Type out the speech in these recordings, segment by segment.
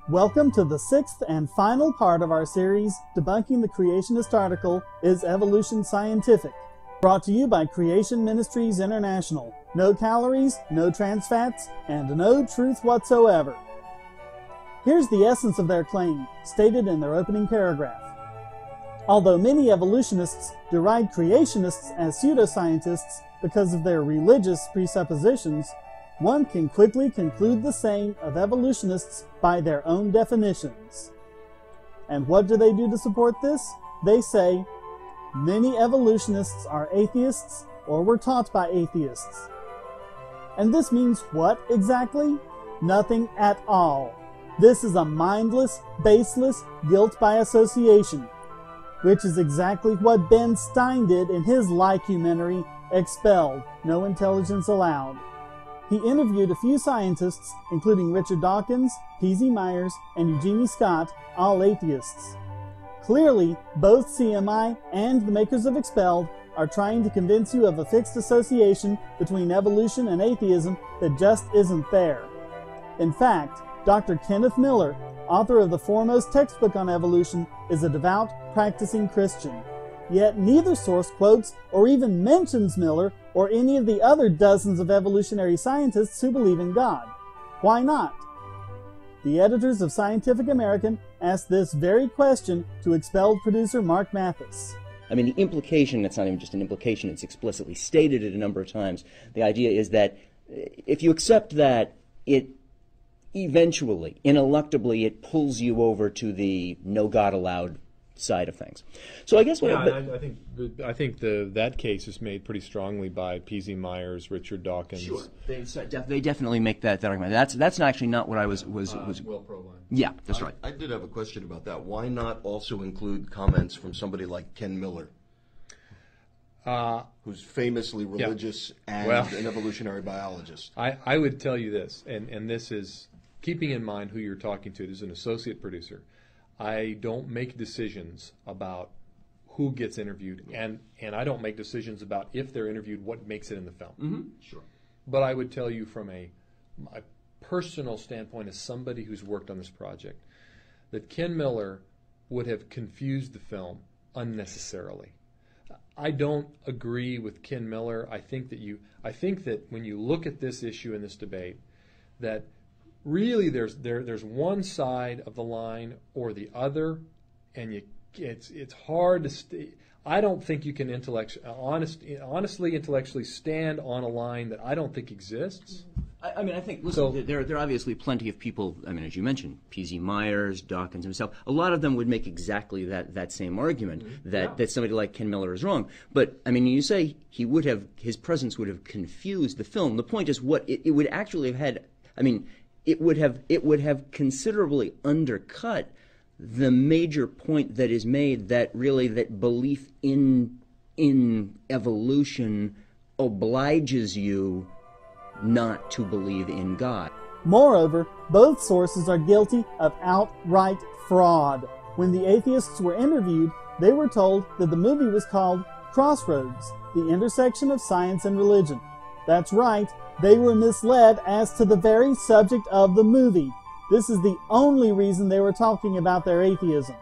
Welcome to the sixth and final part of our series, Debunking the Creationist Article, Is Evolution Scientific? Brought to you by Creation Ministries International. No calories, no trans fats, and no truth whatsoever. Here's the essence of their claim, stated in their opening paragraph. Although many evolutionists deride creationists as pseudoscientists because of their religious presuppositions, one can quickly conclude the same of evolutionists by their own definitions. And what do they do to support this? They say, many evolutionists are atheists or were taught by atheists. And this means what exactly? Nothing at all. This is a mindless, baseless guilt by association, which is exactly what Ben Stein did in his lycumentary, Expelled, No Intelligence Allowed. He interviewed a few scientists, including Richard Dawkins, P.Z. Myers, and Eugenie Scott, all atheists. Clearly, both CMI and the makers of Expelled are trying to convince you of a fixed association between evolution and atheism that just isn't there. In fact, Dr. Kenneth Miller, author of the foremost textbook on evolution, is a devout, practicing Christian. Yet neither source quotes or even mentions Miller or any of the other dozens of evolutionary scientists who believe in God. Why not? The editors of Scientific American asked this very question to Expelled producer Mark Mathis. I mean, the implication, it's not even just an implication, it's explicitly stated it a number of times. The idea is that if you accept that, it eventually, ineluctably, it pulls you over to the no God allowed side of things. So I guess I think that case is made pretty strongly by P.Z. Myers, Richard Dawkins. Sure, they definitely make that argument. That's actually not what I was. Will Proline. Yeah, that's right. I did have a question about that. Why not also include comments from somebody like Ken Miller, who's famously religious and an evolutionary biologist? I would tell you this, and this is keeping in mind who you're talking to. This is an associate producer. I don't make decisions about who gets interviewed, and I don't make decisions about if they're interviewed, what makes it in the film. Mm-hmm. Sure. But I would tell you from a personal standpoint, as somebody who's worked on this project, that Ken Miller would have confused the film unnecessarily. I don't agree with Ken Miller. I think that when you look at this issue in this debate, that really there's one side of the line or the other, and it's hard to I don't think you can honestly intellectually stand on a line that I don't think exists. I mean, I think, listen, there are obviously plenty of people, I mean, as you mentioned, P.Z. Myers, Dawkins himself, a lot of them would make exactly that same argument, that somebody like Ken Miller is wrong. But, I mean, you say his presence would have confused the film. The point is what it would actually have had, I mean, it would have considerably undercut the major point that is made, that belief in evolution obliges you not to believe in God. Moreover, both sources are guilty of outright fraud. When the atheists were interviewed, they were told that the movie was called Crossroads, the intersection of science and religion. That's right, they were misled as to the very subject of the movie. This is the only reason they were talking about their atheism.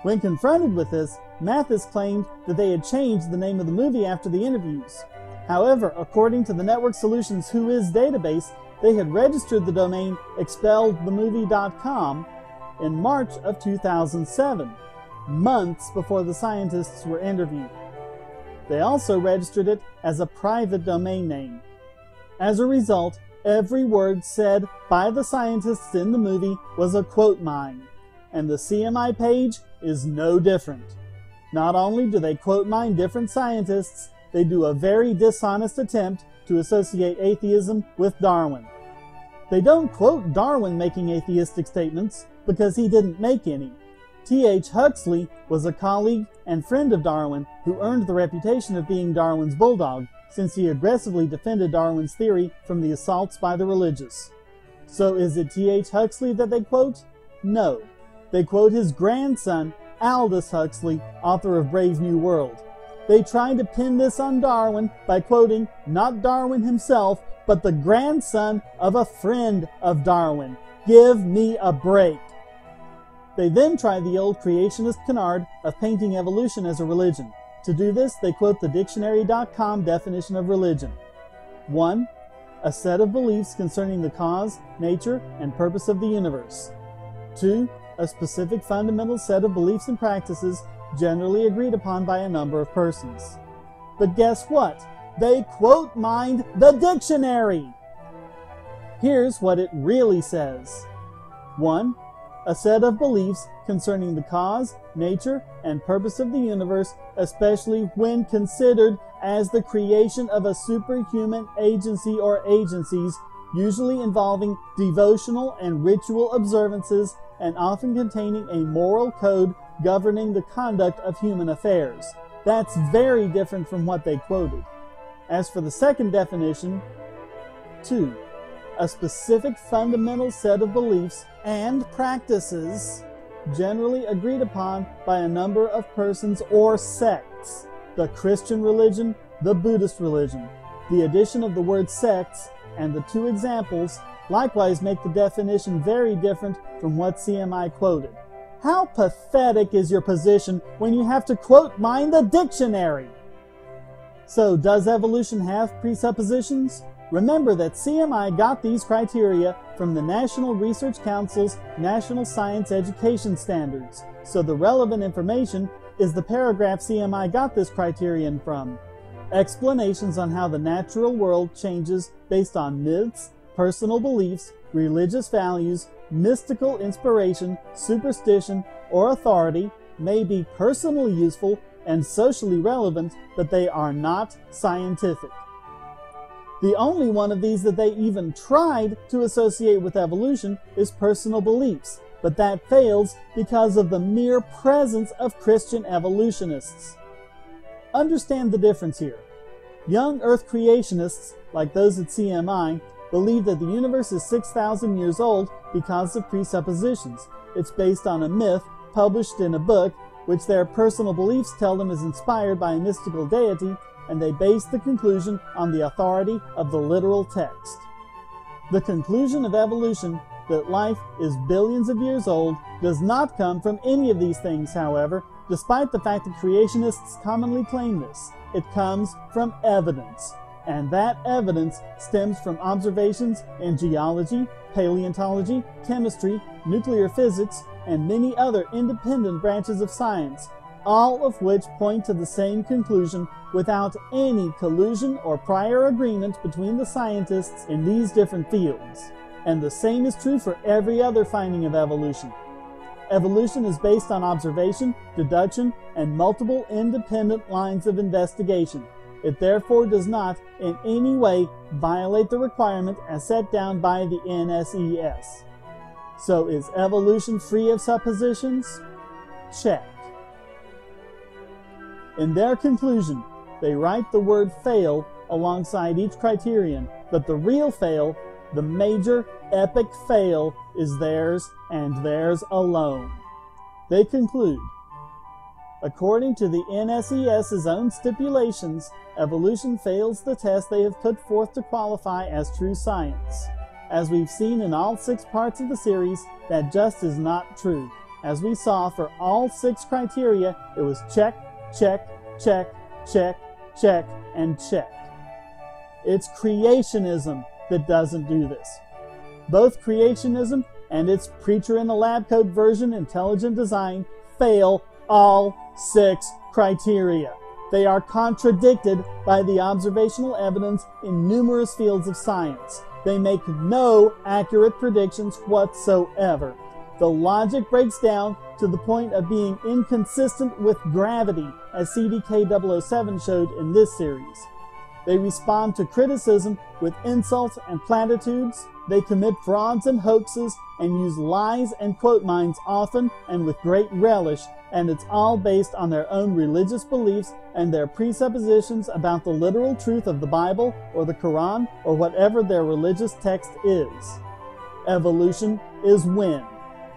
When confronted with this, Mathis claimed that they had changed the name of the movie after the interviews. However, according to the Network Solutions Whois database, they had registered the domain expelledthemovie.com in March of 2007, months before the scientists were interviewed. They also registered it as a private domain name. As a result, every word said by the scientists in the movie was a quote mine, and the CMI page is no different. Not only do they quote mine different scientists, they do a very dishonest attempt to associate atheism with Darwin. They don't quote Darwin making atheistic statements because he didn't make any. T.H. Huxley was a colleague and friend of Darwin who earned the reputation of being Darwin's bulldog, since he aggressively defended Darwin's theory from the assaults by the religious. So is it T.H. Huxley that they quote? No. They quote his grandson, Aldous Huxley, author of Brave New World. They tried to pin this on Darwin by quoting not Darwin himself, but the grandson of a friend of Darwin, Give me a break. They then try the old creationist canard of painting evolution as a religion. To do this, they quote the dictionary.com definition of religion. 1. A set of beliefs concerning the cause, nature, and purpose of the universe. 2. A specific fundamental set of beliefs and practices generally agreed upon by a number of persons. But guess what? They quote-mined the dictionary! Here's what it really says. 1. A set of beliefs concerning the cause, nature, and purpose of the universe, especially when considered as the creation of a superhuman agency or agencies, usually involving devotional and ritual observances and often containing a moral code governing the conduct of human affairs. That's very different from what they quoted. As for the second definition, 2. A specific fundamental set of beliefs and practices generally agreed upon by a number of persons or sects. The Christian religion, the Buddhist religion. The addition of the word sects and the two examples likewise make the definition very different from what CMI quoted. How pathetic is your position when you have to quote-mine the dictionary? So, does evolution have presuppositions? Remember that CMI got these criteria from the National Research Council's National Science Education Standards, so the relevant information is the paragraph CMI got this criterion from. Explanations on how the natural world changes based on myths, personal beliefs, religious values, mystical inspiration, superstition, or authority may be personally useful and socially relevant, but they are not scientific. The only one of these that they even tried to associate with evolution is personal beliefs, but that fails because of the mere presence of Christian evolutionists. Understand the difference here. Young Earth creationists, like those at CMI, believe that the universe is 6,000 years old because of presuppositions. It's based on a myth published in a book, which their personal beliefs tell them is inspired by a mystical deity, and they base the conclusion on the authority of the literal text. The conclusion of evolution that life is billions of years old does not come from any of these things, however, despite the fact that creationists commonly claim this. It comes from evidence, and that evidence stems from observations in geology, paleontology, chemistry, nuclear physics, and many other independent branches of science, all of which point to the same conclusion without any collusion or prior agreement between the scientists in these different fields. And the same is true for every other finding of evolution. Evolution is based on observation, deduction, and multiple independent lines of investigation. It therefore does not in any way violate the requirement as set down by the NSES. So is evolution free of suppositions? Check. In their conclusion, they write the word fail alongside each criterion, but the real fail, the major, epic fail, is theirs and theirs alone. They conclude, according to the NSES's own stipulations, evolution fails the test they have put forth to qualify as true science. As we've seen in all 6 parts of the series, that just is not true. As we saw, for all 6 criteria, it was check, check, check, check, check, and check. It's creationism that doesn't do this. Both creationism and its preacher in the lab coat version, intelligent design, fail all 6 criteria. They are contradicted by the observational evidence in numerous fields of science. They make no accurate predictions whatsoever. The logic breaks down to the point of being inconsistent with gravity, as CDK007 showed in this series. They respond to criticism with insults and platitudes. They commit frauds and hoaxes and use lies and quote mines often and with great relish, and it's all based on their own religious beliefs and their presuppositions about the literal truth of the Bible or the Quran or whatever their religious text is. Evolution is win.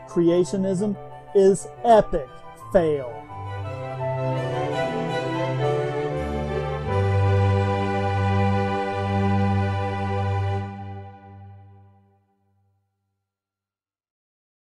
Creationism is epic fail.